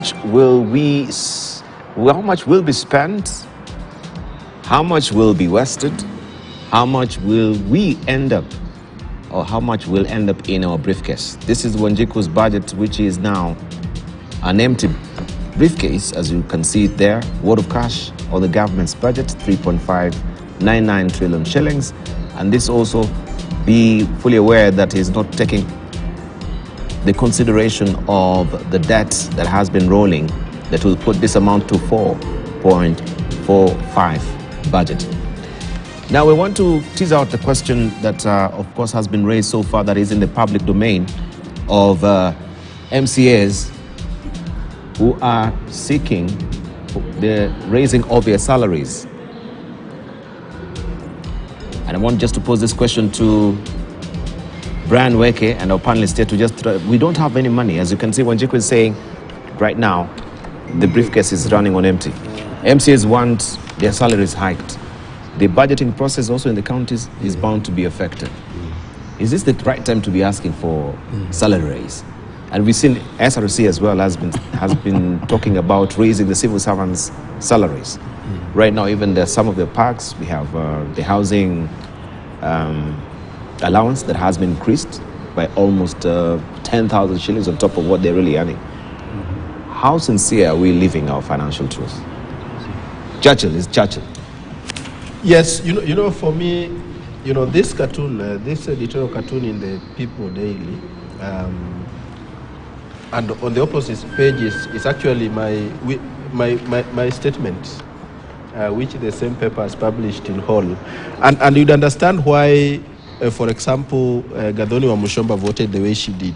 how much will be spent? How much will be wasted? How much will we end up, or how much will end up in our briefcase? This is Wanjiku's budget, which is now an empty briefcase, as you can see it there. Word of cash on the government's budget, 3.599 trillion shillings. And this also, be fully aware that he's not taking the consideration of the debt that has been rolling, that will put this amount to 4.45 budget. Now we want to tease out the question that, of course, has been raised so far, that is in the public domain, of MCAs who are seeking the raising of their salaries. And I want just to pose this question to Brian Weke and our panelists here to just, we don't have any money. As you can see, Wanjiku is saying right now, the briefcase is running on empty. MCAs want their salaries hiked. The budgeting process also in the counties is bound to be affected. Is this the right time to be asking for salary raise? And we've seen SRC as well has been talking about raising the civil servants' salaries. Right now, even some of the parks, we have the housing allowance that has been increased by almost 10,000 shillings on top of what they're really earning. How sincere are we living our financial truth? Churchill is Churchill. Yes, you know, for me, this cartoon, this editorial cartoon in the People Daily, and on the opposite page is actually my statement, which the same paper has published in whole, and you'd understand why. For example, Gathoni wa Mushomba voted the way she did.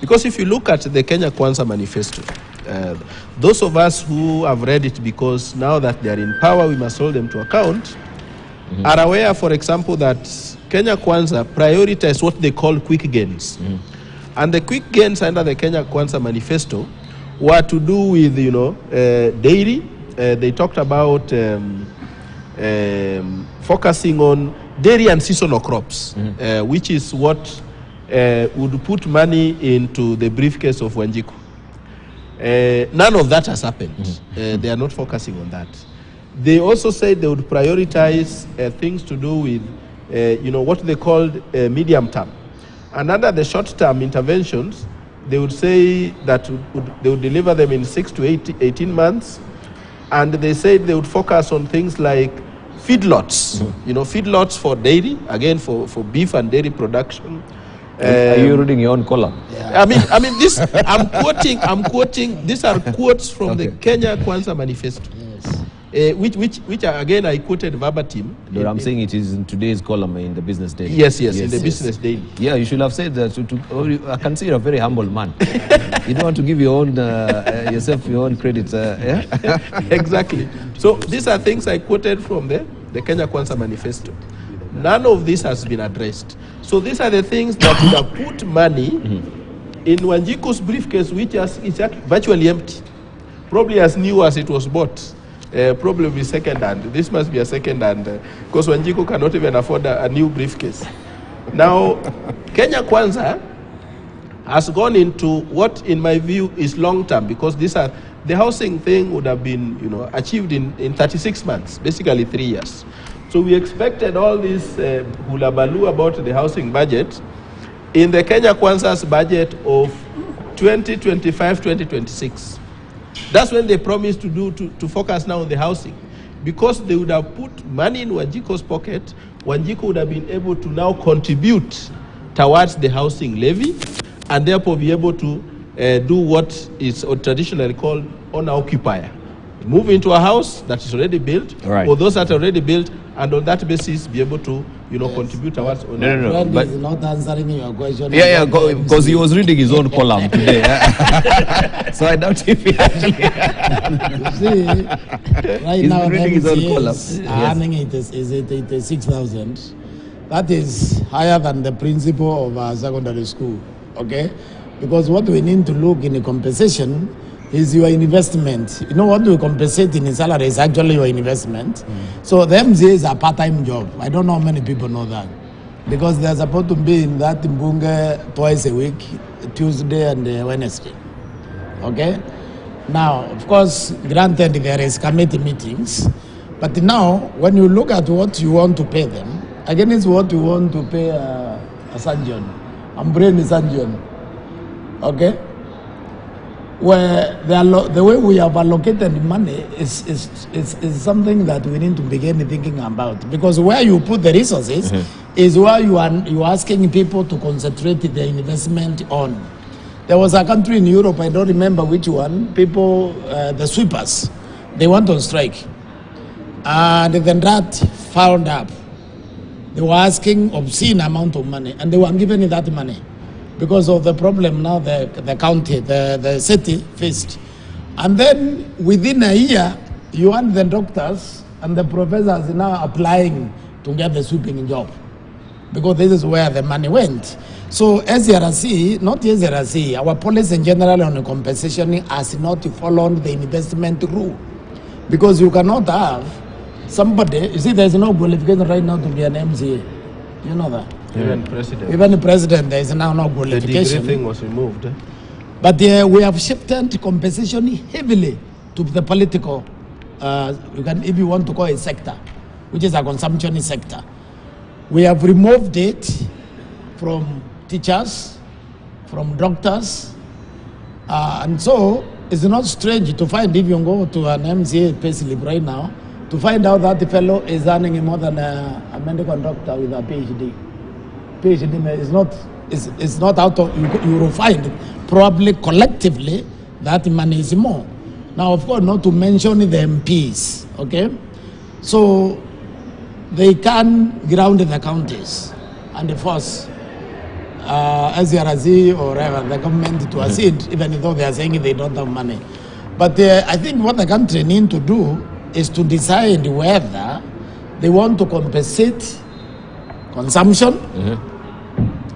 Because if you look at the Kenya Kwanza manifesto, those of us who have read it, because now that they are in power, we must hold them to account, are aware, for example, that Kenya Kwanza prioritized what they call quick gains. And the quick gains under the Kenya Kwanza manifesto were to do with, dairy. They talked about focusing on dairy and seasonal crops, which is what would put money into the briefcase of Wanjiku. None of that has happened. They are not focusing on that. They also said they would prioritize things to do with, what they called medium term. And under the short-term interventions, they would say that they would deliver them in 6 to 18 months. And they said they would focus on things like feedlots, feedlots for dairy, again for beef and dairy production. Are you reading your own column? Yeah. I mean, this. I'm quoting. These are quotes from the Kenya Kwanza manifesto. Yes. Which again I quoted verbatim. No, I'm saying it is in today's column in the Business Daily. Yes, in the Business Daily. Yeah, you should have said that. I can see you're a very humble man. You don't want to give your own yourself your own credit. Yeah? Exactly. So these are things I quoted from the Kenya Kwanza manifesto. None of this has been addressed. So these are the things that would have put money in Wanjiku's briefcase, which is virtually empty, probably as new as it was bought. Probably second hand. This must be a second hand, because Wanjiku cannot even afford a new briefcase. Now, Kenya Kwanza has gone into what, in my view, is long term, because the housing thing would have been, achieved in 36 months, basically 3 years. So we expected all this hula baloo about the housing budget in the Kenya Kwanza's budget of 2025-2026. That's when they promised to focus now on the housing. Because they would have put money in Wanjiku's pocket, Wanjiku would have been able to now contribute towards the housing levy, and therefore be able to do what is traditionally called owner-occupier. Move into a house that is already built, or those that are already built, and on that basis be able to contribute towards owner. No, but not answering your question. Yeah, because he was reading his own column today. So I doubt if he actually. You see, right he's now reading his own column. Earning is 86,000. That is higher than the principal of our secondary school. Okay, because what we need to look in the compensation is your investment. You know what we compensate in his salary is actually your investment. So the MCA is a part-time job. I don't know how many people know that. Because they're supposed to be in that Mbunge twice a week, Tuesday and Wednesday. Okay? Now, of course, granted there is committee meetings, but now when you look at what you want to pay them, again it's what you want to pay a Sanjon, Ambreni Sanjon, okay? Where the way we have allocated money is something that we need to begin thinking about, because where you put the resources is where you are asking people to concentrate their investment on. There was a country in Europe, I don't remember which one, people, the sweepers, they went on strike. And then that found up. They were asking obscene amount of money, and they were given that money because of the problem now the county, the city faced. And then within a year, you want the doctors and the professors now applying to get the sweeping job, because this is where the money went. So SRC, not SRC, our policy in general on compensation has not followed the investment rule. Because you cannot have somebody, you see there's no qualification right now to be an MCA. You know that? Even president. Even the president, there is now no qualification. The degree thing was removed. But we have shifted compensation heavily to the political, if you want to call it sector, which is a consumption sector. We have removed it from teachers, from doctors, and so it's not strange to find, if you go to an MCA payslip right now, to find out that the fellow is earning more than a medical doctor with a PhD. PhD is not, it's not out of, you will find probably collectively that money is more. Now, of course, not to mention the MPs, okay? So they can ground the counties and force SRC or whatever, the government to accede, even though they are saying they don't have money. But I think what the country needs to do is to decide whether they want to compensate consumption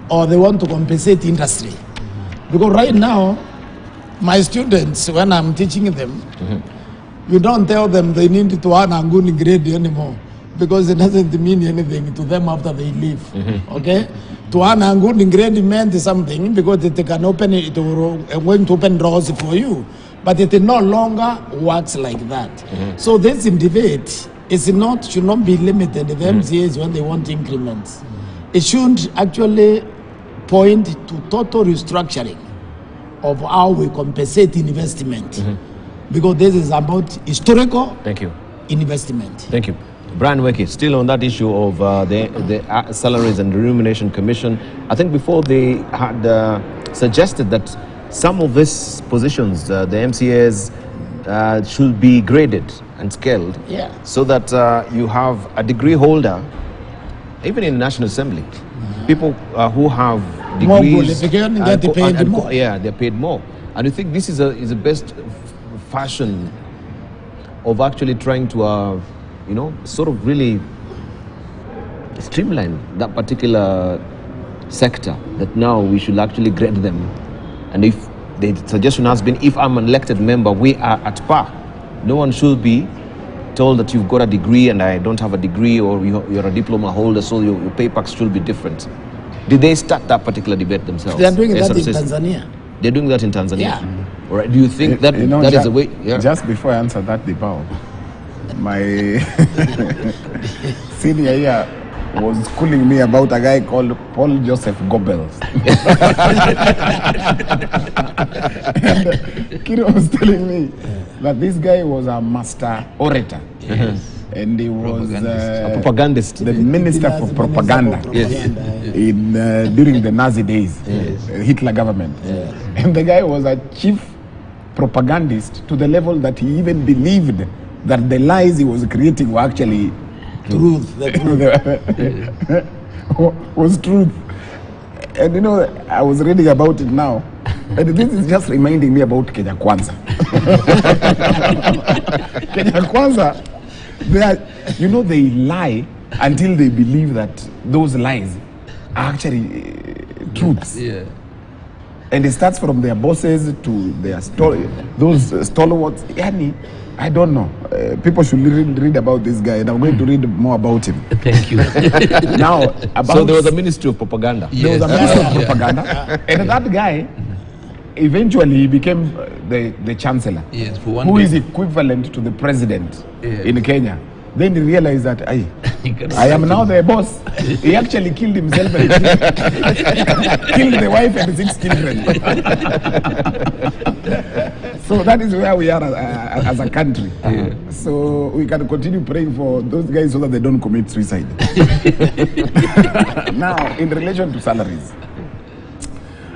or they want to compensate industry. Because right now, my students, when I'm teaching them, you don't tell them they need to earn a good grade anymore, because it doesn't mean anything to them after they leave. Okay? To earn a good grade meant something, because it can open it, going to open doors for you. But it no longer works like that. So this debate should not be limited to the MCAs when they want increments. It should actually point to total restructuring of how we compensate investment. Because this is about historical investment. Thank you. Brian Weki, still on that issue of the Salaries and Remuneration Commission, I think before they had suggested that some of these positions, the MCAs, should be graded and scaled, so that you have a degree holder, even in the National Assembly, people who have degrees, they're paid more. And you think this is a best fashion of actually trying to, sort of really streamline that particular sector, that now we should actually grade them. And if the suggestion has been, if I'm an elected member, we are at par. No one should be told that you've got a degree and I don't have a degree, or you're a diploma holder, so your pay packs should be different. Did they start that particular debate themselves? They're doing that in Tanzania. They're doing that in Tanzania? Yeah. All right. Do you think that is the way? Yeah. Just before I answer that, Debao, my senior here was schooling me about a guy called Paul Joseph Goebbels. And Kiro was telling me that this guy was a master orator. And he was a propagandist, the minister for propaganda in during the Nazi days, Hitler government. And the guy was a chief propagandist to the level that he even believed that the lies he was creating were actually truth. Was truth. And I was reading about it now, and this is just reminding me about Kenya Kwanza. Kenya Kwanza, they lie until they believe that those lies are actually truths. And it starts from their bosses to their those stalwarts. I don't know. People should read about this guy, and I'm going to read more about him. Thank you. Now, so there was a ministry of propaganda. There was a ministry of propaganda, and that guy eventually he became the chancellor, Yes, for one who day. is equivalent to the president Yes. in Kenya. Then he realized that I cannot am now the boss. He actually killed himself and killed the wife and 6 children. So that is where we are as a country. So we can continue praying for those guys so that they don't commit suicide. Now, in relation to salaries,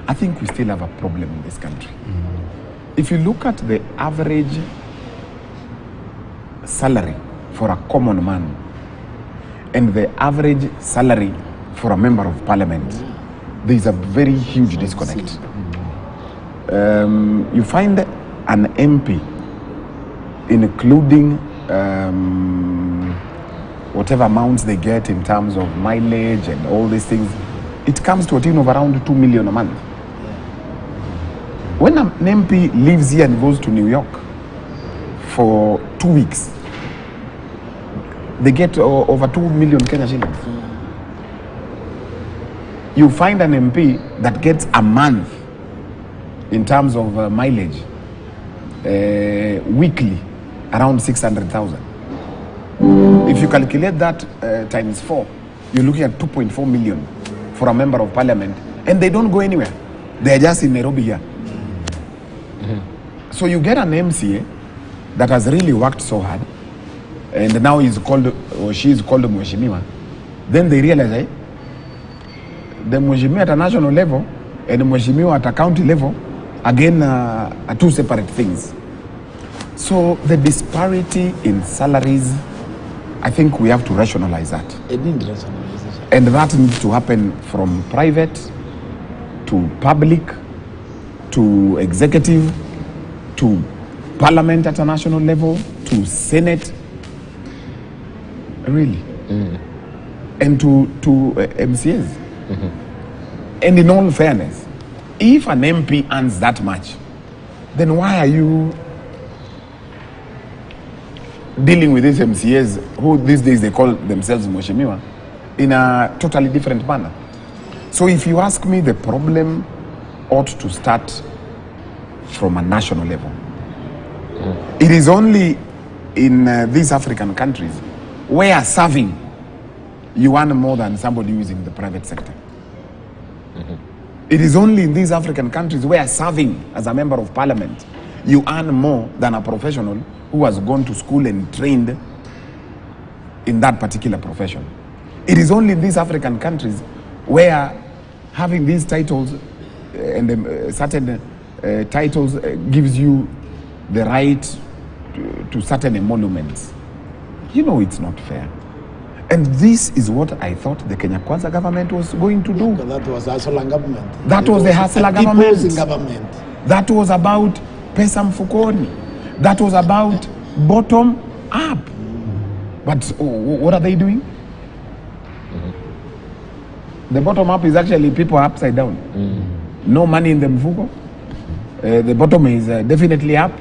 I think we still have a problem in this country. If you look at the average salary for a common man and the average salary for a member of parliament, there is a very huge disconnect. You find an MP, including whatever amounts they get in terms of mileage and all these things, it comes to a tune of around 2 million a month. When an MP lives here and goes to New York for 2 weeks, they get over 2 million Kenya shillings. You find an MP that gets a month in terms of mileage weekly around 600,000. If you calculate that times 4, you're looking at 2.4 million for a member of parliament, and they don't go anywhere. They're just in Nairobi here. So you get an MCA that has really worked so hard, and now he's called, or she is called Mheshimiwa. Then they realize, the Mheshimiwa at a national level and the Mheshimiwa at a county level, again, are two separate things. So the disparity in salaries, I think we have to rationalize that. And that needs to happen from private to public to executive to parliament at a national level to Senate, really, and to MCAs. And in all fairness, if an MP earns that much, then why are you dealing with these MCAs who these days they call themselves Mheshimiwa in a totally different manner? So if you ask me, the problem ought to start from a national level. It is only in these African countries where serving you earn more than somebody who is in the private sector. It is only in these African countries where serving as a member of parliament you earn more than a professional who has gone to school and trained in that particular profession. It is only in these African countries where having these titles and certain titles gives you the right to certain emoluments. You know it's not fair. And this is what I thought the Kenya Kwanza government was going to do. That was Hustler government. That was the Hustler People's government. That was about pesa mfukoni. That was about bottom up. But what are they doing? The bottom up is actually people upside down. No money in the mfuko. The bottom is definitely up.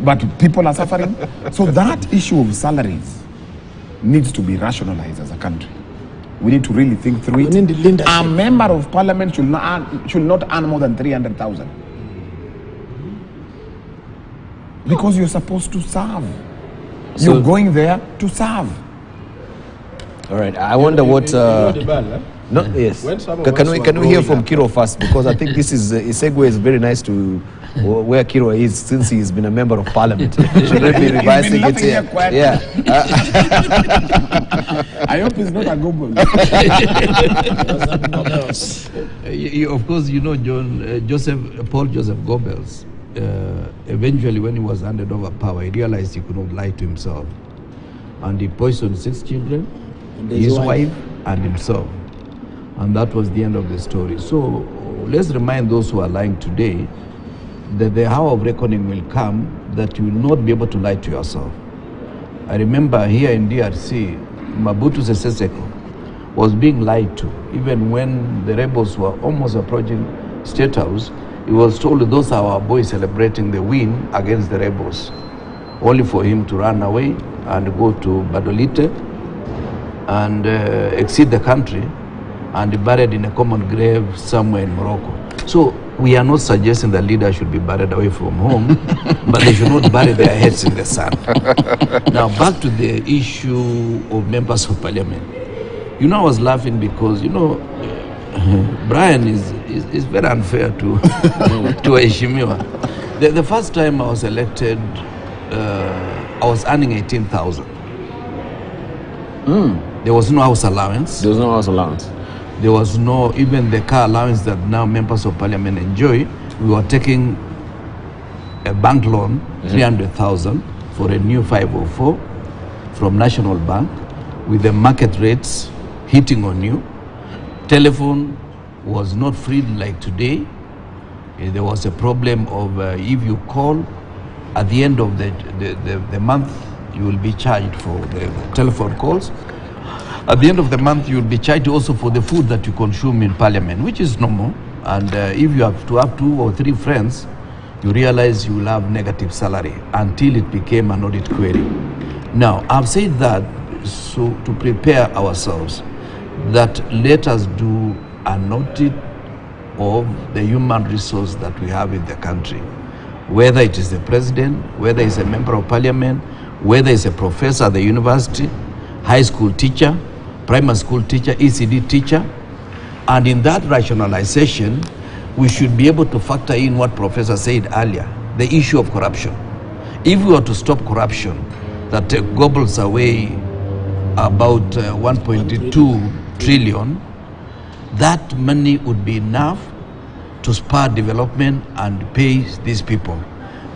But people are suffering. So that issue of salaries needs to be rationalized as a country. We need to really think through it. A member of parliament should not earn more than 300,000. Because you're supposed to serve. So, you're going there to serve. All right. I wonder what. No, yes. Can we hear from Kiro first? Because I think this is segue is very nice to where Kiro is, since he's been a member of parliament. Should we be revising it here? Yeah. I hope it's not a Google. Of course, you know Paul Joseph Goebbels. Eventually, when he was handed over power, he realized he could not lie to himself, and he poisoned 6 children, his wife, and himself. And that was the end of the story. So let's remind those who are lying today that the hour of reckoning will come, that you will not be able to lie to yourself. I remember here in DRC, Mobutu Sese Seko was being lied to. Even when the rebels were almost approaching State House, he was told those are our boys celebrating the win against the rebels, only for him to run away and go to Badolite and exit the country and buried in a common grave somewhere in Morocco. So we are not suggesting that leaders should be buried away from home, but they should not bury their heads in the sand. Now, back to the issue of members of parliament. You know, I was laughing because, you know, Brian is very unfair to Eshimiwa. The first time I was elected, I was earning 18,000. There was no house allowance. There was no house allowance. There was no, even the car allowance that now members of parliament enjoy. We were taking a bank loan, 300,000 for a new 504 from National Bank with the market rates hitting on you. Telephone was not free like today. There was a problem of if you call at the end of the month, you will be charged for the telephone calls. At the end of the month, you will be charged also for the food that you consume in parliament, which is normal. And if you have to have 2 or 3 friends, you realize you will have negative salary until it became an audit query. Now, I've said that so to prepare ourselves, that let us do an audit of the human resource that we have in the country, whether it is the president, whether it's a member of parliament, whether it's a professor at the university, high school teacher, primary school teacher, ECD teacher. And in that rationalization, we should be able to factor in what Professor said earlier, the issue of corruption. If we were to stop corruption, that gobbles away about 1.2 trillion, that money would be enough to spur development and pay these people.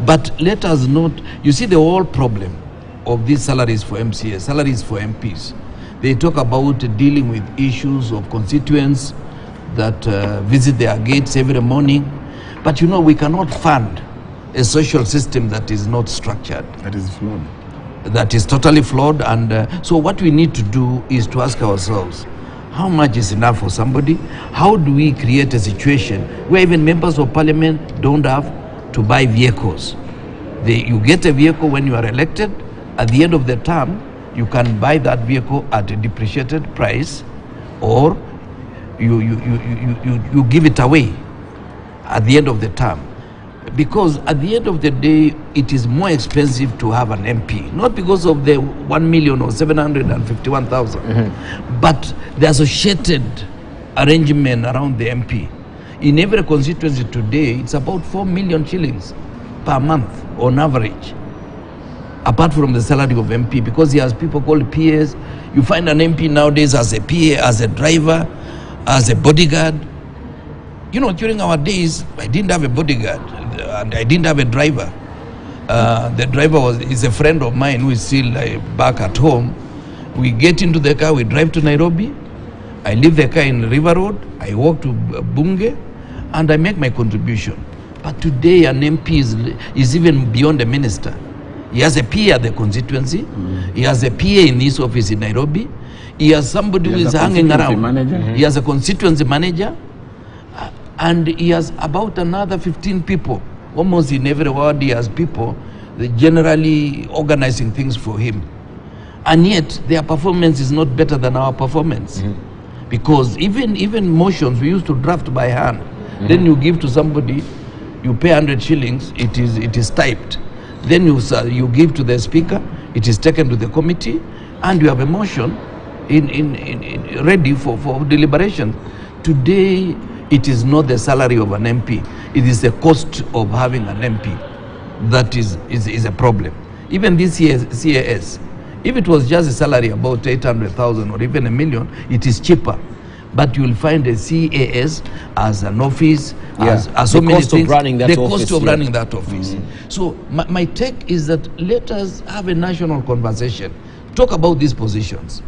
But let us not, you see the whole problem of these salaries for MCAs, salaries for MPs. They talk about dealing with issues of constituents that visit their gates every morning. But you know, we cannot fund a social system that is not structured. That is flawed. That is totally flawed. And so what we need to do is to ask ourselves, how much is enough for somebody? How do we create a situation where even members of parliament don't have to buy vehicles? You get a vehicle when you are elected. At the end of the term, you can buy that vehicle at a depreciated price, or you give it away at the end of the term. Because at the end of the day, it is more expensive to have an MP, not because of the 1 million or 751,000, but the associated arrangement around the MP. In every constituency today, it's about 4 million shillings per month on average, apart from the salary of MP, because he has people called PAs. You find an MP nowadays as a PA, as a driver, as a bodyguard. You know, during our days, I didn't have a bodyguard and I didn't have a driver. The driver is a friend of mine who is still back at home. We get into the car, we drive to Nairobi. I leave the car in River Road, I walk to Bunge, and I make my contribution. But today, an MP is even beyond a minister. He has a PA at the constituency. He has a PA in his office in Nairobi. He has somebody who is hanging around. He has a constituency manager. And he has about another 15 people. Almost in every ward he has people generally organizing things for him. And yet their performance is not better than our performance. Because even motions we used to draft by hand. Then you give to somebody, you pay 100 shillings, it is typed. Then you give to the speaker, it is taken to the committee, and you have a motion ready for deliberation. Today, it is not the salary of an MP. It is the cost of having an MP that is a problem. Even this year's CAS, if it was just a salary about 800,000 or even $1 million, it is cheaper. But you will find a CAS as an office, as so many things. The cost of running that office. So my take is that let us have a national conversation. Talk about these positions.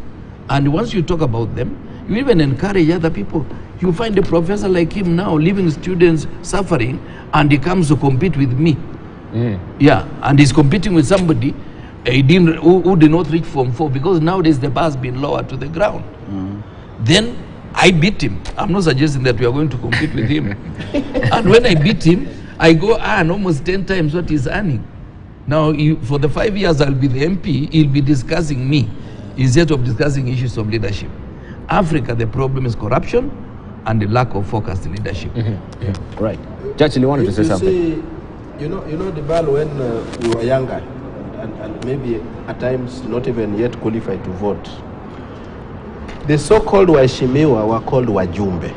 And once you talk about them, you even encourage other people. You find a professor like him now leaving students suffering, and he comes to compete with me. Yeah, and he's competing with somebody who did not reach Form 4, because nowadays the bar has been lowered to the ground. Then I beat him. I'm not suggesting that we are going to compete with him. And when I beat him, I go earn almost 10 times what he's earning. Now, for the 5 years I'll be the MP, he'll be discussing me instead of discussing issues of leadership. Africa, the problem is corruption. and the lack of focused leadership. Right. Judge, you wanted to say something? See, you know, Dibal, when we were younger, and maybe at times not even yet qualified to vote, the so-called Waheshimiwa were called Wajumbe.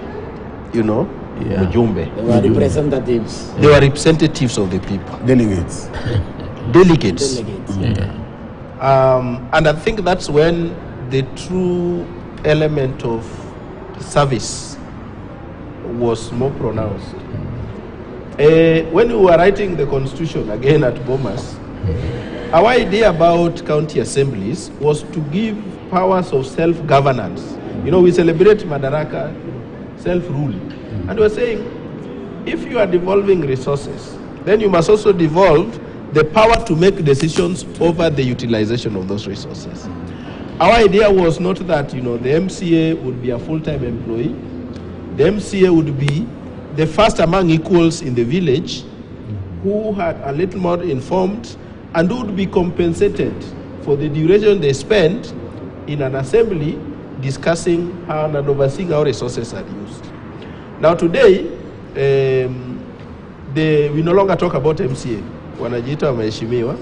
You know? Yeah. Wajumbe. They were representatives. They were representatives of the people. Delegates. Delegates. Delegates. And I think that's when the true element of service was more pronounced. When we were writing the constitution again at Bomas, our idea about county assemblies was to give powers of self-governance. You know, we celebrate Madaraka, self-rule. And we're saying, if you are devolving resources, then you must also devolve the power to make decisions over the utilization of those resources. Our idea was not that, you know, the MCA would be a full-time employee. The MCA would be the first among equals in the village who had a little more informed and who would be compensated for the duration they spent in an assembly discussing how and overseeing how resources are used. Now today, we no longer talk about MCA. Wanajiita wameheshimiwa.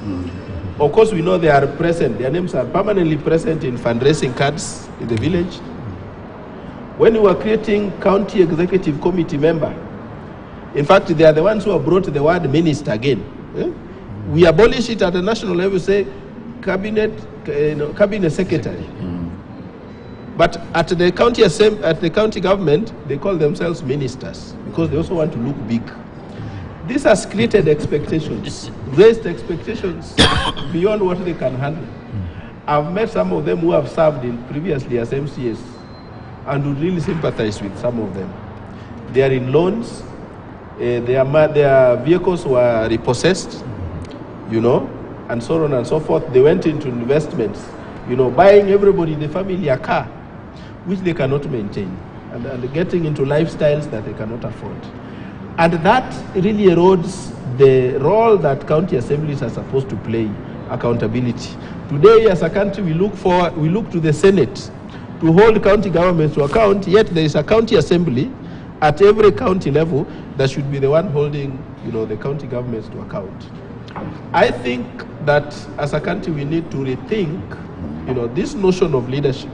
Of course, we know they are present. Their names are permanently present in fundraising cards in the village. When we were creating county executive committee member, in fact, they are the ones who have brought the word minister again. We abolish it at the national level, say cabinet secretary. But at the county government, they call themselves ministers because they also want to look big. This has created expectations, raised expectations beyond what they can handle. I've met some of them who have served previously as MCAs and would really sympathize with some of them. They are in loans, their vehicles were repossessed, you know, and so on and so forth. They went into investments, you know, buying everybody in the family a car, which they cannot maintain, and getting into lifestyles that they cannot afford. And that really erodes the role that county assemblies are supposed to play, accountability. Today, as a country, we look to the Senate to hold county governments to account, yet there is a county assembly at every county level that should be the one holding, you know, the county governments to account. I think that as a country, we need to rethink, you know, this notion of leadership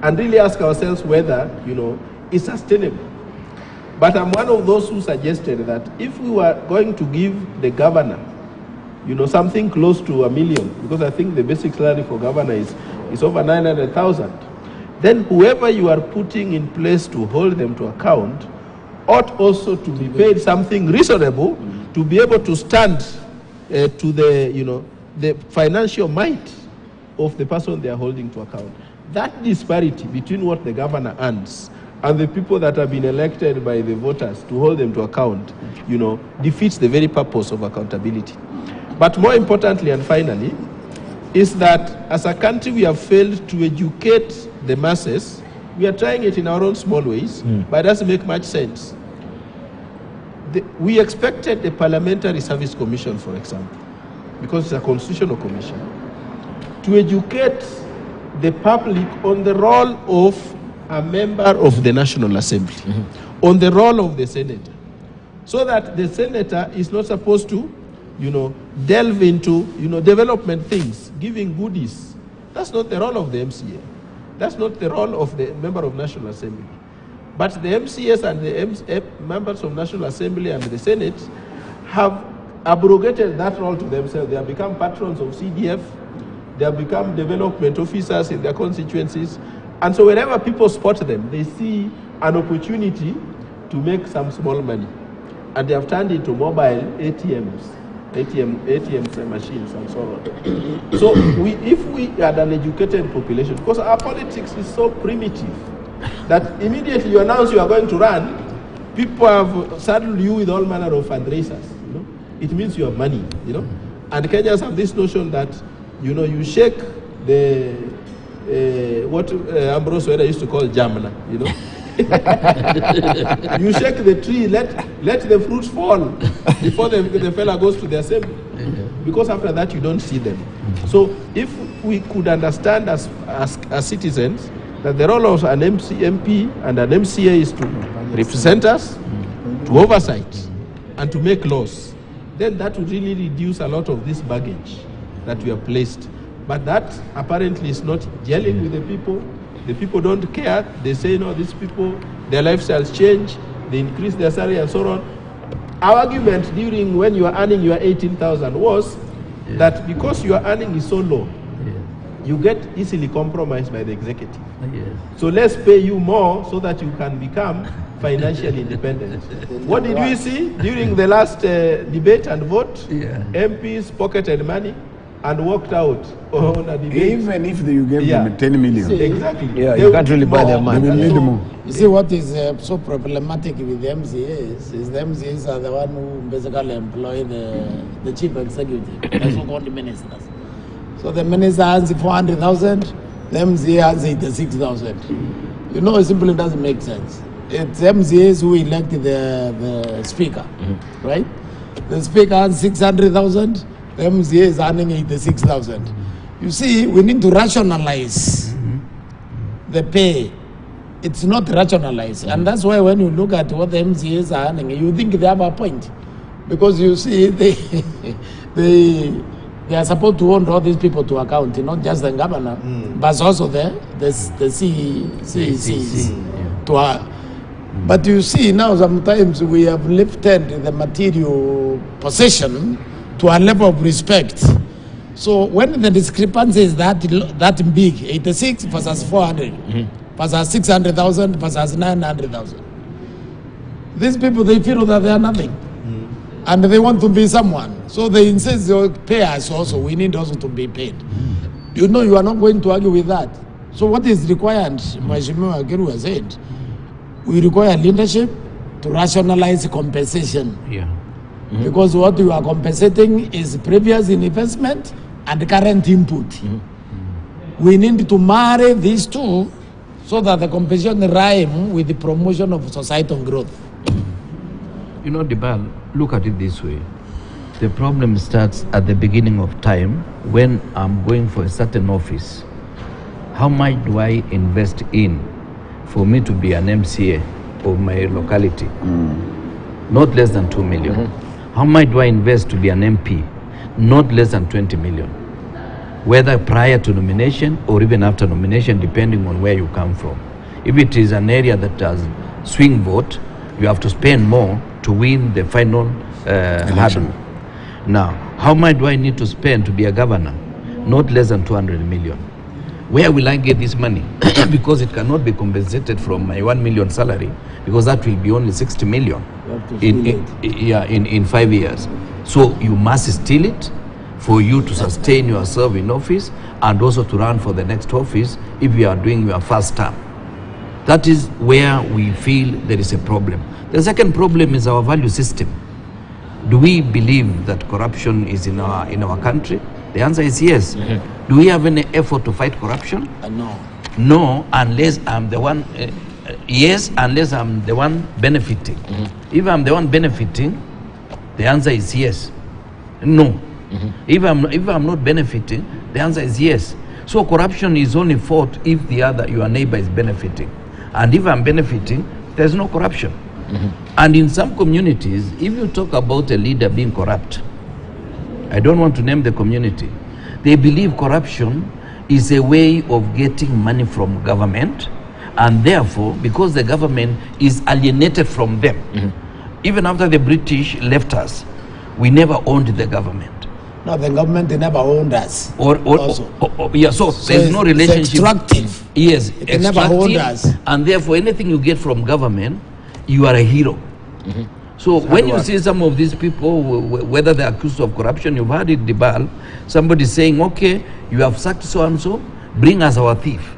and really ask ourselves whether, you know, it's sustainable. But I'm one of those who suggested that if we were going to give the governor, you know, something close to $1 million, because I think the basic salary for governor is over 900,000, then whoever you are putting in place to hold them to account ought also to be paid something reasonable to be able to stand to the, you know, the financial might of the person they are holding to account. That disparity between what the governor earns and the people that have been elected by the voters to hold them to account, you know, defeats the very purpose of accountability. But more importantly and finally, is that as a country we have failed to educate the masses. We are trying it in our own small ways, but it doesn't make much sense. We expected the Parliamentary Service Commission, for example, because it's a constitutional commission, to educate the public on the role of a member of the National Assembly, on the role of the senator, so that the senator is not supposed to, you know, delve into, you know, development things, giving goodies. That's not the role of the MCA. That's not the role of the member of National Assembly. But the MCAs and the members of National Assembly and the Senate have abrogated that role to themselves. They have become patrons of CDF. They have become development officers in their constituencies. And so whenever people spot them, they see an opportunity to make some small money. And they have turned into mobile ATM machines and so on. So if we had an educated population, because our politics is so primitive, that immediately you announce you are going to run, people have saddled you with all manner of fundraisers. You know? It means you have money, you know. And Kenyans have this notion that, you know, you shake the what Ambrose Weda used to call jamna, you know. You shake the tree, let the fruits fall before the fella goes to the assembly. Because after that you don't see them. So if we could understand as citizens that the role of an MP and an MCA is to represent us, to oversight, and to make laws, then that would really reduce a lot of this baggage that we have placed. But that apparently is not gelling with the people. The people don't care. They say, no, these people, their lifestyles change, they increase their salary and so on. Our argument during when you are earning your 18,000 was that because your earning is so low, you get easily compromised by the executive. So let's pay you more so that you can become financially independent. What did we see during the last debate and vote? MPs pocketed money and walked out on a debate. Even if you give them 10 million. Exactly. Yeah, you can't really buy their money. They will need more. You see what is so problematic with the MCAs is the MCAs are the one who basically employ the chief executive, the so-called ministers. So the minister has 400,000, the MCA has 86,000. You know, it simply doesn't make sense. It's MCAs who elect the speaker, right? The speaker has 600,000, the MCA is earning 86,000. You see, we need to rationalize the pay. It's not rationalized. And that's why when you look at what the MCAs are earning, you think they have a point. Because you see, they are supposed to hold all these people to account, not just the governor, but also the CECs. But you see now sometimes we have lifted the material possession to a level of respect. So when the discrepancy is that big, 86 versus 400, versus 600,000 versus 900,000, these people, they feel that they are nothing. And they want to be someone. So they insist they pay us also. We need also to be paid. You know, you are not going to argue with that. So what is required, Mheshimiwa Agiru has said, we require leadership to rationalize compensation. Because what you are compensating is previous investment and current input. We need to marry these two so that the compensation rhyme with the promotion of societal growth. You know, Dibal, look at it this way. The problem starts at the beginning of time when I'm going for a certain office. How much do I invest in for me to be an MCA of my locality? Not less than 2 million. How much do I invest to be an MP? Not less than 20 million. Whether prior to nomination or even after nomination, depending on where you come from. If it is an area that has swing vote, you have to spend more to win the final hurdle. Now, how much do I need to spend to be a governor? Not less than 200 million. Where will I get this money? Because it cannot be compensated from my 1 million salary, because that will be only 60 million in 5 years. So you must steal it for you to sustain yourself in office and also to run for the next office if you are doing your first term. That is where we feel there is a problem. The second problem is our value system. Do we believe that corruption is in our country? The answer is yes. Do we have any effort to fight corruption? No. No, unless I'm the one. Yes, unless I'm the one benefiting. If I'm the one benefiting, the answer is yes. No. If I'm not benefiting, the answer is yes. So corruption is only fought if your neighbor is benefiting. And if I'm benefiting, there's no corruption. And in some communities, if you talk about a leader being corrupt, I don't want to name the community, they believe corruption is a way of getting money from government, and therefore, because the government is alienated from them, even after the British left us, we never owned the government. No, the government never owned us. So there's no relationship. It's extractive. Yes, it never owned us. And therefore, anything you get from government, you are a hero. So when you see some of these people, whether they're accused of corruption, you've heard it, Dibal, somebody saying, okay, you have sacked so-and-so, bring us our thief.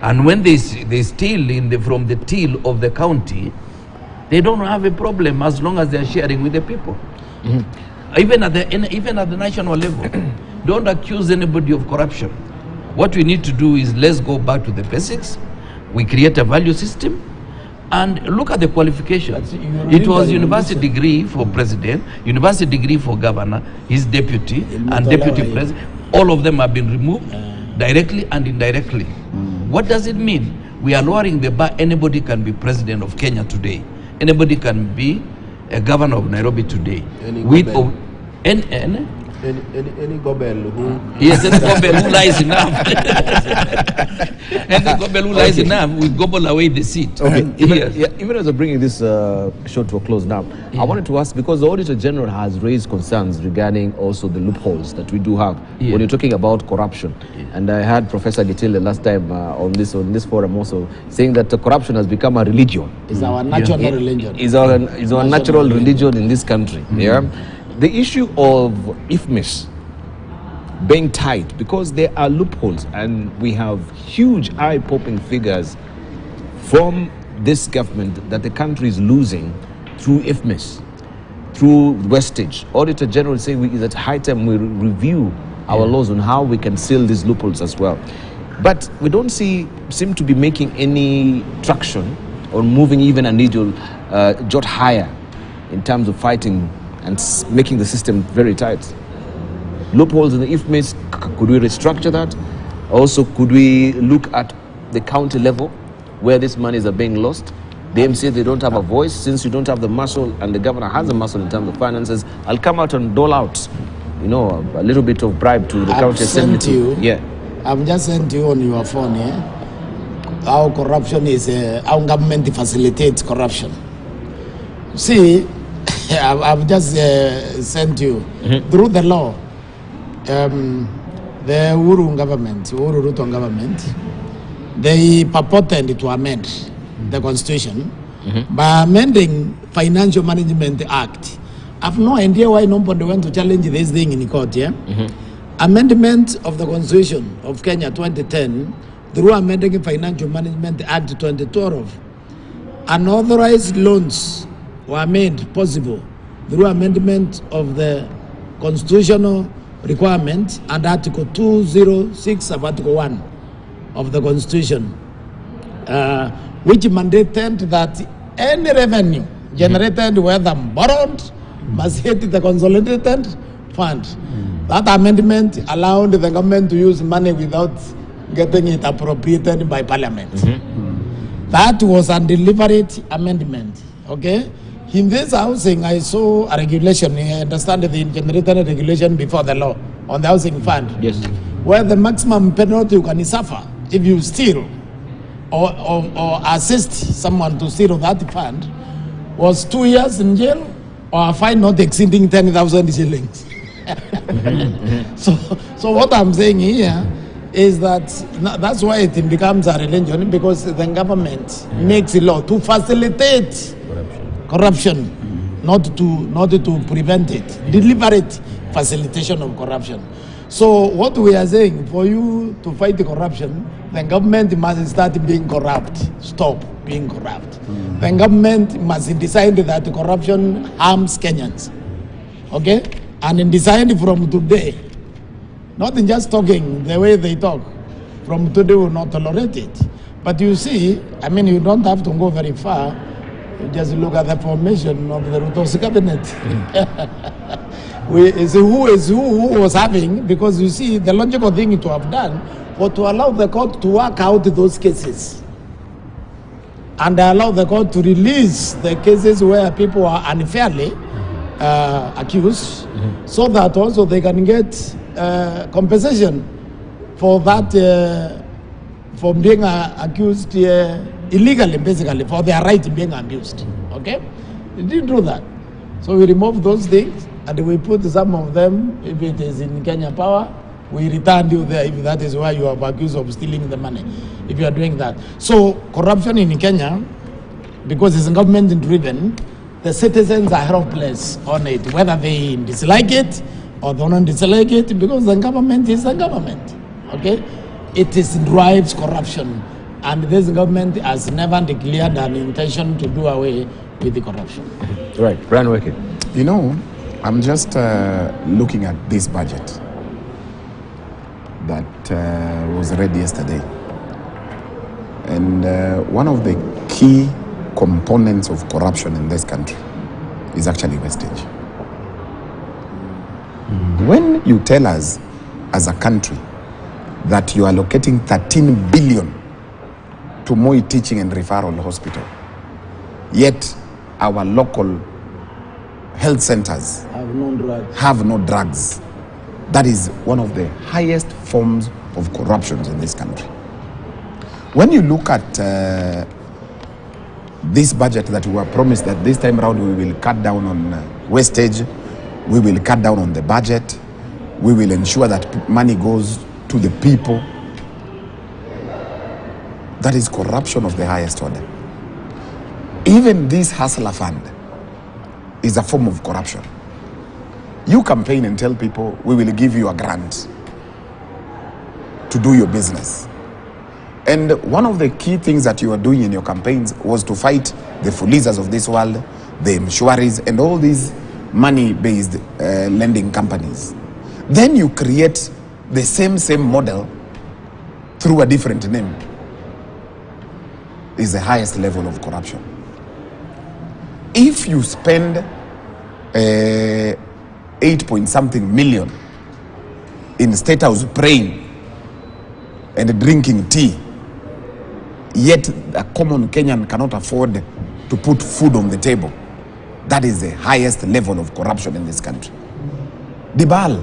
And when they steal from the till of the county, they don't have a problem as long as they're sharing with the people. Even at the national level, don't accuse anybody of corruption. What we need to do is let's go back to the basics. We create a value system. And look at the qualifications. It was university degree for president, university degree for governor, his deputy, and deputy president. All of them have been removed directly and indirectly. What does it mean? We are lowering the bar. Anybody can be president of Kenya today. Anybody can be a governor of Nairobi today. Any gobel who... Yes, any gobel who lies enough. Any gobel who lies enough, we gobble away the seat. Okay. Even as we're bringing this show to a close now, I wanted to ask, because the Auditor General has raised concerns regarding also the loopholes that we do have when you're talking about corruption. And I had Professor Gitile last time on this forum also saying that corruption has become a religion. It's our natural religion. It's our natural religion in this country. Yeah. The issue of IFMIS being tight, because there are loopholes and we have huge eye-popping figures from this government that the country is losing through IFMIS, through wastage. Auditor General say it's at high time we review our laws on how we can seal these loopholes as well. But we don't seem to be making any traction or moving even a needle jot higher in terms of fighting and making the system very tight. Loopholes in the IFMIS, could we restructure that? Also, could we look at the county level where these monies are being lost? The MCAs, they don't have a voice. Since you don't have the muscle and the governor has a muscle in terms of finances, I'll come out and dole out, a little bit of bribe to the county assembly. I've just sent you on your phone how corruption is, how government facilitates corruption. See, I've just sent you through the law. The Uhuru Ruto government, they purported to amend the constitution by amending Financial Management Act. I've no idea why nobody went to challenge this thing in the court. Amendment of the Constitution of Kenya 2010 through amending Financial Management Act 2012. Unauthorized loans were made possible through amendment of the constitutional requirement and Article 206 of Article 1 of the Constitution, which mandated that any revenue generated, whether borrowed, must hit the consolidated fund. That amendment allowed the government to use money without getting it appropriated by Parliament. That was a deliberate amendment. Okay. In this housing, I saw a regulation, I understand the generated regulation before the law on the housing fund. Yes. Where the maximum penalty you can suffer if you steal or assist someone to steal that fund was 2 years in jail or a fine not exceeding 10,000 shillings. So what I'm saying here is that that's why it becomes a religion, because the government makes a law to facilitate corruption, not to prevent it. Deliberate facilitation of corruption. So what we are saying, for you to fight the corruption, the government must start being corrupt. Stop being corrupt. The government must decide that corruption harms Kenyans. Okay? And decide from today, not in just talking the way they talk, from today we will not tolerate it. But you see, you don't have to go very far. Just look at the formation of the Ruto's cabinet. Who was having, because you see, the logical thing to have done was to allow the court to work out those cases and allow the court to release the cases where people are unfairly accused, so that also they can get compensation for that, for being accused illegally, basically, for their right being abused. Okay? We didn't do that. So we removed those things and we put some of them, if it is in Kenya Power, we return you there if that is why you are accused of stealing the money, if you are doing that. So corruption in Kenya, because it's government driven, the citizens are helpless on it, whether they dislike it or they don't dislike it, because the government is the government. Okay? It drives corruption. And this government has never declared an intention to do away with the corruption. Right, Brian Weke. I'm just looking at this budget that was read yesterday. And one of the key components of corruption in this country is actually wastage. When you tell us as a country that you are allocating 13 billion to Moi Teaching and Referral Hospital. Yet our local health centers have no drugs. That is one of the highest forms of corruption in this country. When you look at this budget that we were promised that this time around we will cut down on wastage, we will cut down on the budget, we will ensure that money goes to the people. That is corruption of the highest order. Even this hustler fund is a form of corruption. You campaign and tell people, we will give you a grant to do your business. And one of the key things that you are doing in your campaigns was to fight the Fulizas of this world, the Mshwaris, and all these money-based lending companies. Then you create the same model through a different name. Is the highest level of corruption. If you spend 8-point-something million in State House praying and drinking tea, yet a common Kenyan cannot afford to put food on the table, that is the highest level of corruption in this country. Dibal,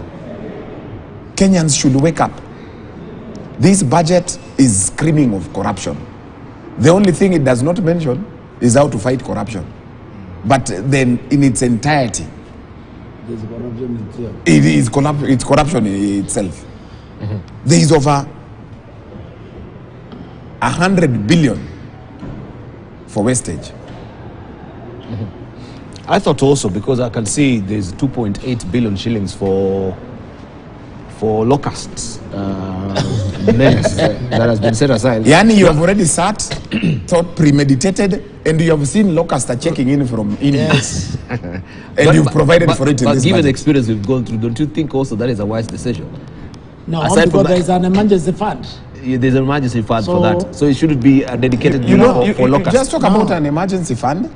Kenyans should wake up. This budget is screaming of corruption. The only thing it does not mention is how to fight corruption. But then in its entirety, it's corruption itself. Mm-hmm. There is over 100 billion for wastage. Mm-hmm. I thought also, because I can see there's 2.8 billion shillings for locusts nets that has been set aside. Yani, you have already sat, thought, premeditated, and you have seen locusts are checking in from India. Yes. And you've provided for it in this given budget. the experience we've gone through, don't you think also that is a wise decision? No, because there is an emergency fund. Yeah, there's an emergency fund for that. So it shouldn't be a dedicated for locusts. Just talk about an emergency fund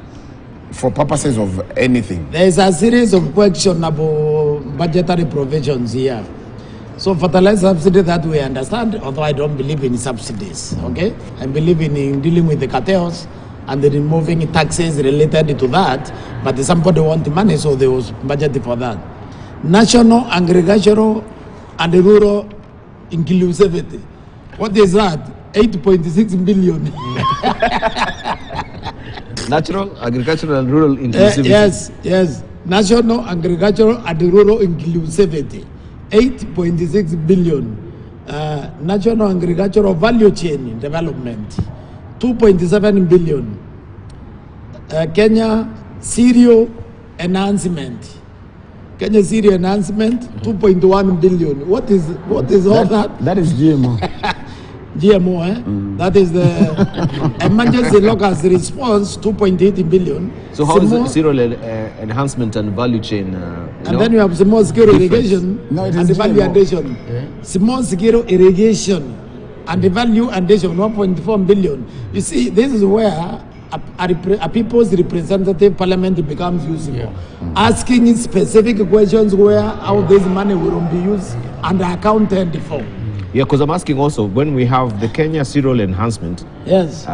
for purposes of anything. There is a series of questionable budgetary provisions here. So fertilizer subsidy, that we understand, although I don't believe in subsidies, okay? I believe in dealing with the cartels and removing taxes related to that, but somebody wants money, so there was budget for that. National, agricultural, and rural inclusivity. What is that? 8.6 billion. Natural, agricultural, and rural inclusivity. Yes. National, agricultural, and rural inclusivity. 8.6 billion. National agricultural value chain development. 2.7 billion. Kenya cereal enhancement. Kenya cereal enhancement, 2.1 billion. What is all that? That is GMO. GMO, eh? That is the emergency locust response, 2.8 billion. So how is the cereal enhancement and value chain? Then you have small scale irrigation and the value addition. Yeah. Small scale irrigation and the value addition, 1.4 billion. You see, this is where a people's representative parliament becomes useful. Yeah. Asking specific questions where how this money will be used and accounted for. Yeah, because I'm asking also, when we have the Kenya cereal enhancement, yes,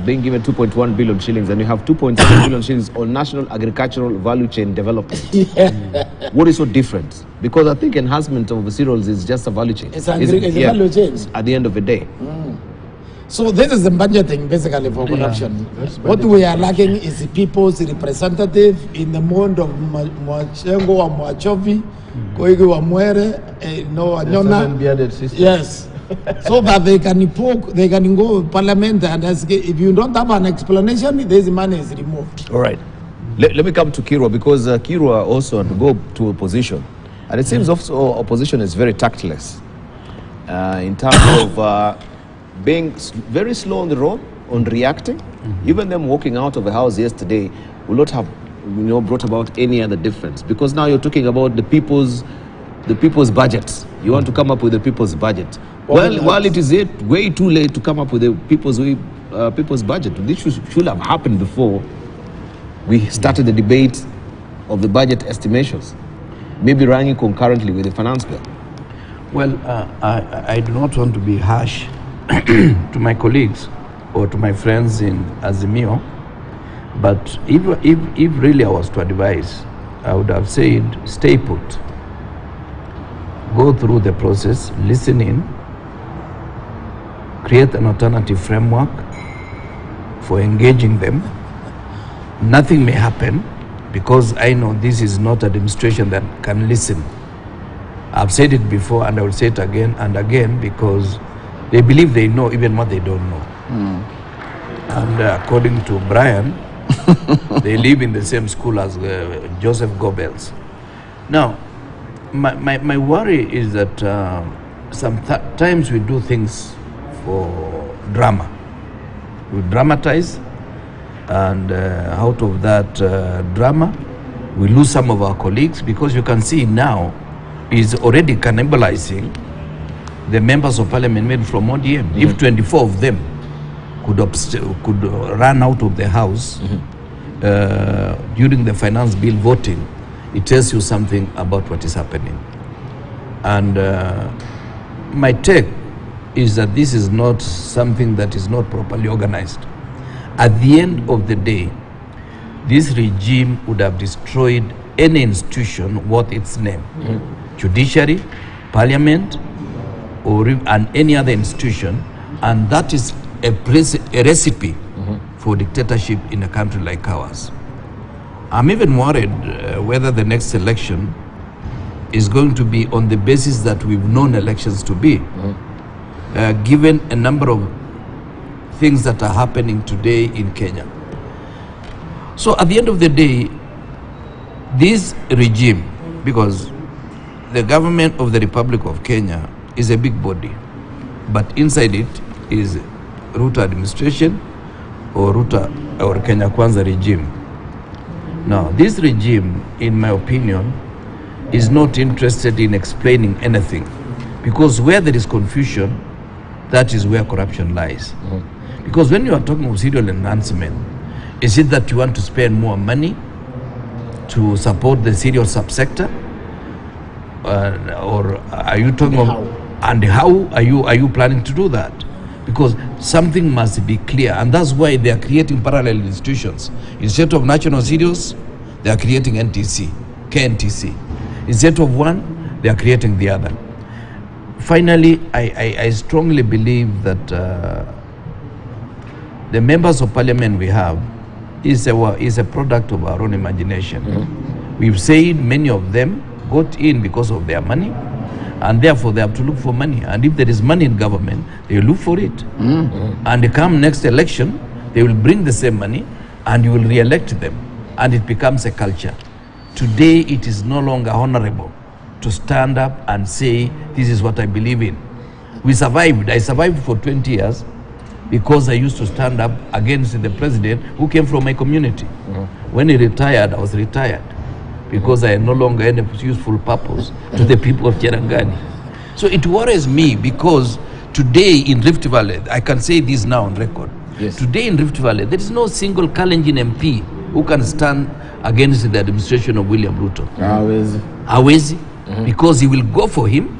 being given 2.1 billion shillings, and you have 2.7 billion shillings on national agricultural value chain development. Yeah. What is so different? Because I think enhancement of the cereals is just a value chain. It's a value chain. At the end of the day. So this is the budgeting basically for corruption. What we are lacking is the people's representative in the mode of Mwachengo wa Mwachovi, Koigi wa Mwere, Anyona. Yes. So that they can go to parliament and ask, if you don't have an explanation, this money is removed. All right. Let me come to Kirwa, because Kirwa also had to go to opposition. And it seems also opposition is very tactless in terms of being very slow on the road, on reacting. Even them walking out of the house yesterday will not have brought about any other difference, because now you're talking about the people's budget. You want to come up with the people's budget. While it is way too late to come up with the people's budget. This should have happened before we started the debate of the budget estimations, maybe running concurrently with the finance bill. Well, I do not want to be harsh to my colleagues or to my friends in Azimio. But if really I was to advise, I would have said, stay put. Go through the process, listen in, create an alternative framework for engaging them. Nothing may happen, because I know this is not an administration that can listen. I've said it before and I will say it again and again, because they believe they know even what they don't know. And according to Brian, they live in the same school as Joseph Goebbels. Now, my worry is that sometimes we do things for drama. We dramatize, and out of that drama, we lose some of our colleagues, because you can see now is already cannibalizing the members of parliament made from ODM. If 24 of them could run out of the house during the finance bill voting, it tells you something about what is happening. And my take is that this is not something that is not properly organized. At the end of the day, this regime would have destroyed any institution worth its name. Judiciary, parliament, and any other institution, and that is a recipe for dictatorship in a country like ours. I'm even worried whether the next election is going to be on the basis that we've known elections to be, given a number of things that are happening today in Kenya. So at the end of the day, this regime, because the government of the Republic of Kenya is a big body, but inside it is Ruto administration or Ruto or Kenya Kwanza regime. Now, this regime, in my opinion, is not interested in explaining anything, because where there is confusion, that is where corruption lies. Because when you are talking of serial enhancement, is it that you want to spend more money to support the serial subsector? Or are you talking of, and how are you planning to do that? Because something must be clear, and that's why they are creating parallel institutions. Instead of national serials, they are creating NTC, KNTC. Instead of one, they are creating the other. Finally, I strongly believe that the members of parliament we have is a product of our own imagination. We've said many of them got in because of their money, and therefore they have to look for money. And if there is money in government, they will look for it. And come next election, they will bring the same money, and you will re-elect them. And it becomes a culture. Today, it is no longer honorable to stand up and say, this is what I believe in. We survived. I survived for 20 years because I used to stand up against the president who came from my community. When he retired, I was retired, because I had no longer any useful purpose to the people of Cherangani. So it worries me, because today in Rift Valley, I can say this now on record, today in Rift Valley, there is no single Kalenjin MP who can stand against the administration of William Ruto. Hawezi. Because he will go for him,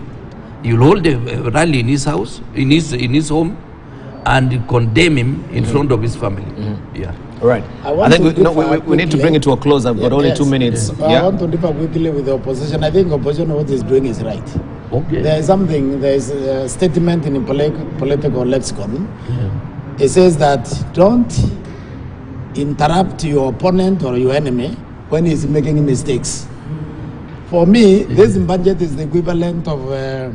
he will hold a rally in his house, in his home, and condemn him in front of his family. All right. I think we need to bring it to a close. I've got only 2 minutes. I want to differ quickly with the opposition. I think opposition, what is doing is right. Okay. There is a statement in the political lexicon. It says that don't interrupt your opponent or your enemy when he's making mistakes. For me, this budget is the equivalent of the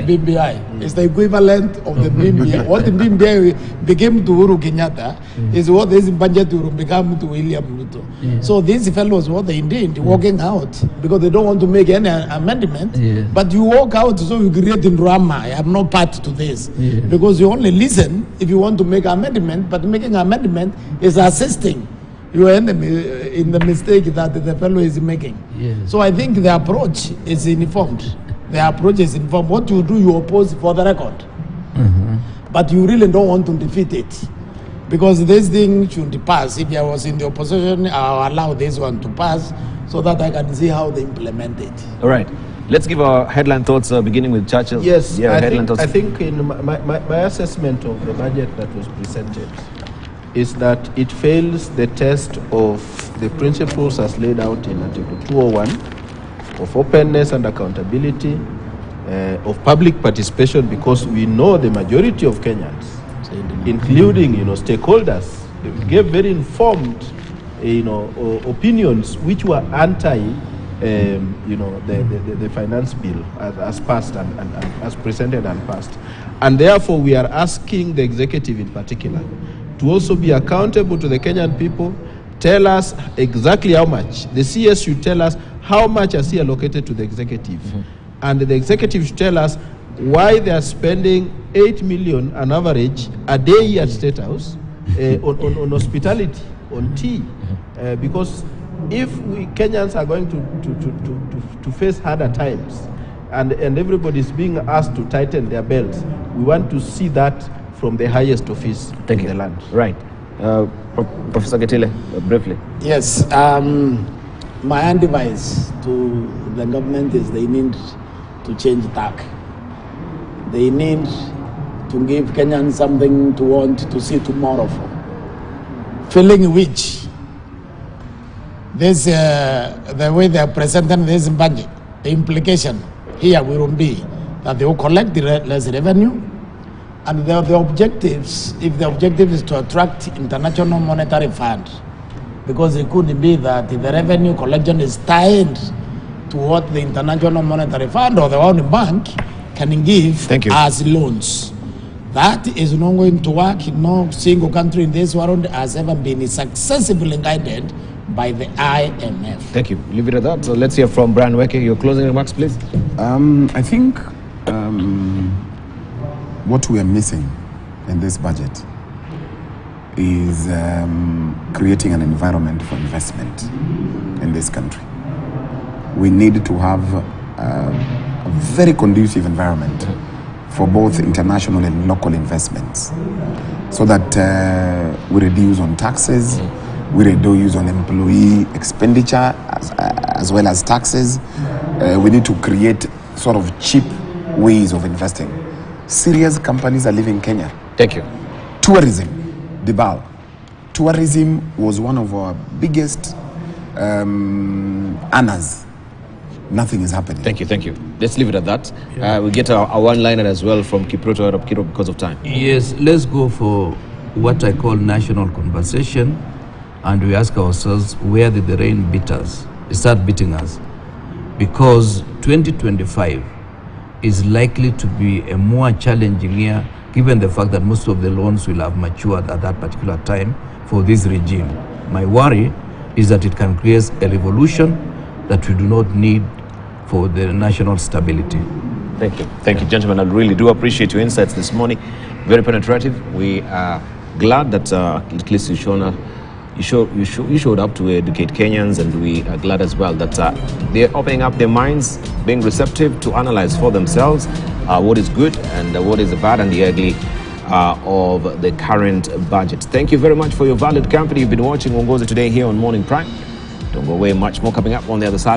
BBI. It's the equivalent of the BBI. What the BBI became to Uhuru Kenyatta is what this budget will become to William Ruto. So these fellows, what they did, walking out, because they don't want to make any amendment, but you walk out, so you create in drama. I have no part to this. Because you only listen if you want to make an amendment, but making an amendment is assisting your enemy in the mistake that the fellow is making. So I think the approach is informed. The approach is informed. What you do, you oppose for the record. But you really don't want to defeat it. Because this thing should pass. If I was in the opposition, I'll allow this one to pass so that I can see how they implement it. All right. Let's give our headline thoughts, beginning with Churchill. Yes, yeah, I think in my assessment of the budget that was presented is that it fails the test of the principles as laid out in Article 201 of openness and accountability, of public participation, because we know the majority of Kenyans, including stakeholders, gave very informed opinions which were anti the finance bill as passed and as presented and passed. And therefore we are asking the executive in particular to also be accountable to the Kenyan people, tell us exactly how much. The CS should tell us how much has he allocated to the executive. And the executive should tell us why they are spending 8 million on average a day at State House on hospitality, on tea. Because if we Kenyans are going to face harder times and everybody is being asked to tighten their belts, we want to see that from the highest office in the land. Right. Professor Getile, briefly. Yes. My advice to the government is they need to change tack. They need to give Kenyans something to want to see tomorrow for. Feeling which this, the way they are presenting this budget, the implication here will be that they will collect the less revenue, and the objectives, if the objective is to attract International Monetary Fund, because it could be that the revenue collection is tied to what the International Monetary Fund or the World Bank can give as loans. That is not going to work. No single country in this world has ever been successfully guided by the IMF. Thank you. Leave it at that. So let's hear from Brian Weke. Your closing remarks, please. I think what we are missing in this budget is creating an environment for investment in this country. We need to have a very conducive environment for both international and local investments, so that we reduce on taxes, we reduce on employee expenditure as well as taxes. We need to create sort of cheap ways of investing. Serious companies are leaving Kenya. Thank you. Tourism, Dibal. Tourism was one of our biggest earners. Nothing is happening. Thank you, thank you. Let's leave it at that. We get our one-liner as well from Kiproto Kiro because of time. Yes, let's go for what I call national conversation, and we ask ourselves, where did the rain beat us? Start beating us. Because 2025 is likely to be a more challenging year, given the fact that most of the loans will have matured at that particular time for this regime. My worry is that it can create a revolution that we do not need for the national stability. Thank you. Thank you, gentlemen. I really do appreciate your insights this morning. Very penetrative. We are glad that at least you showed up to educate Kenyans, and we are glad as well that they're opening up their minds, being receptive to analyze for themselves what is good and what is the bad and the ugly of the current budget. Thank you very much for your valued company. You've been watching Uongozi today here on Morning Prime. Don't go away, much more coming up on the other side.